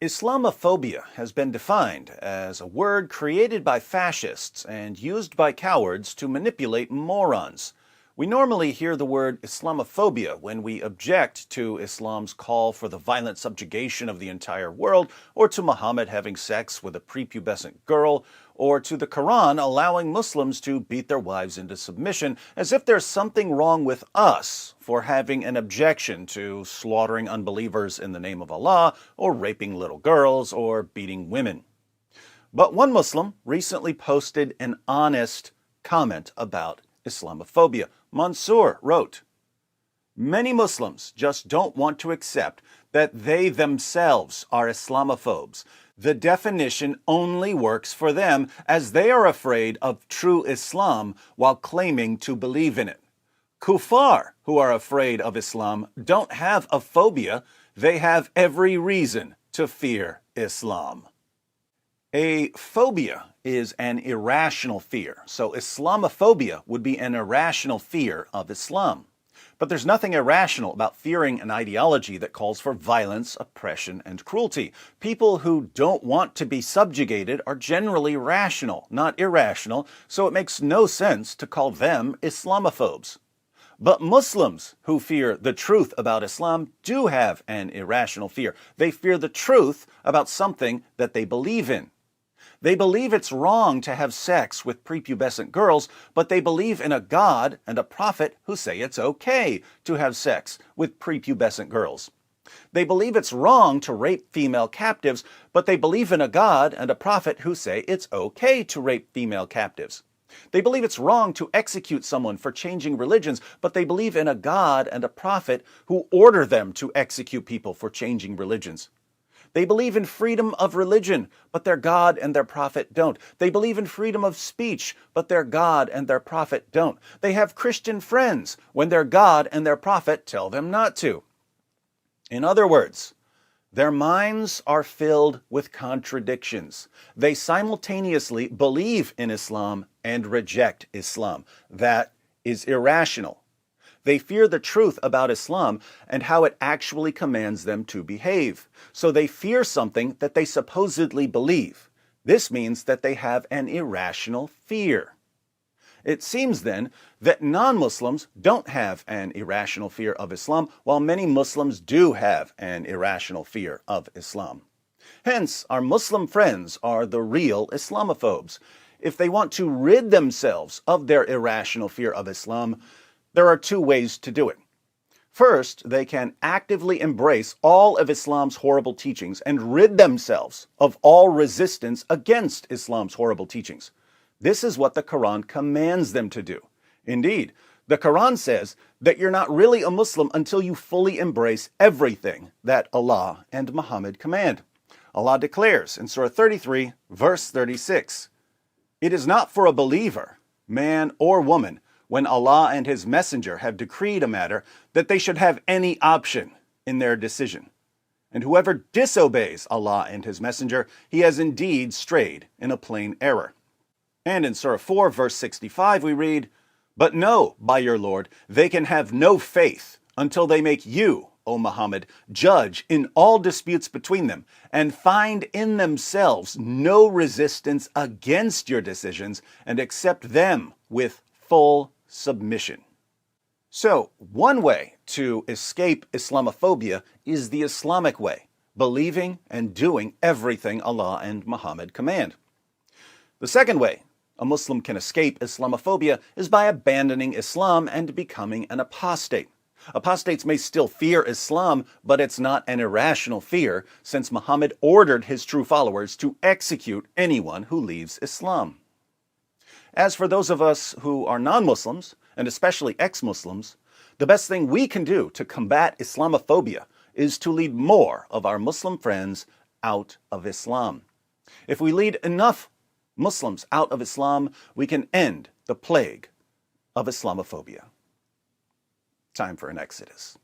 Islamophobia has been defined as a word created by fascists and used by cowards to manipulate morons. We normally hear the word Islamophobia when we object to Islam's call for the violent subjugation of the entire world, or to Muhammad having sex with a prepubescent girl, or to the Quran allowing Muslims to beat their wives into submission, as if there's something wrong with us for having an objection to slaughtering unbelievers in the name of Allah, or raping little girls, or beating women. But one Muslim recently posted an honest comment about Islamophobia. Mansur wrote, "Many Muslims just don't want to accept that they themselves are Islamophobes. The definition only works for them, as they are afraid of true Islam while claiming to believe in it. Kuffar who are afraid of Islam don't have a phobia, they have every reason to fear Islam." A phobia is an irrational fear, so Islamophobia would be an irrational fear of Islam. But there's nothing irrational about fearing an ideology that calls for violence, oppression, and cruelty. People who don't want to be subjugated are generally rational, not irrational, so it makes no sense to call them Islamophobes. But Muslims who fear the truth about Islam do have an irrational fear. They fear the truth about something that they believe in. They believe it's wrong to have sex with prepubescent girls, but they believe in a God and a prophet who say it's okay to have sex with prepubescent girls. They believe it's wrong to rape female captives, but they believe in a God and a prophet who say it's okay to rape female captives. They believe it's wrong to execute someone for changing religions, but they believe in a God and a prophet who order them to execute people for changing religions. They believe in freedom of religion, but their God and their prophet don't. They believe in freedom of speech, but their God and their prophet don't. They have Christian friends when their God and their prophet tell them not to. In other words, their minds are filled with contradictions. They simultaneously believe in Islam and reject Islam. That is irrational. They fear the truth about Islam and how it actually commands them to behave. So they fear something that they supposedly believe. This means that they have an irrational fear. It seems then that non-Muslims don't have an irrational fear of Islam, while many Muslims do have an irrational fear of Islam. Hence, our Muslim friends are the real Islamophobes. If they want to rid themselves of their irrational fear of Islam, there are two ways to do it. First, they can actively embrace all of Islam's horrible teachings and rid themselves of all resistance against Islam's horrible teachings. This is what the Quran commands them to do. Indeed, the Quran says that you're not really a Muslim until you fully embrace everything that Allah and Muhammad command. Allah declares in Surah 33, verse 36, "It is not for a believer, man or woman, when Allah and His Messenger have decreed a matter, that they should have any option in their decision. And whoever disobeys Allah and His Messenger, he has indeed strayed in a plain error." And in Surah 4, verse 65, we read, "But know, by your Lord, they can have no faith until they make you, O Muhammad, judge in all disputes between them, and find in themselves no resistance against your decisions, and accept them with full submission." So, one way to escape Islamophobia is the Islamic way, believing and doing everything Allah and Muhammad command. The second way a Muslim can escape Islamophobia is by abandoning Islam and becoming an apostate. Apostates may still fear Islam, but it's not an irrational fear, since Muhammad ordered his true followers to execute anyone who leaves Islam. As for those of us who are non-Muslims, and especially ex-Muslims, the best thing we can do to combat Islamophobia is to lead more of our Muslim friends out of Islam. If we lead enough Muslims out of Islam, we can end the plague of Islamophobia. Time for an exodus.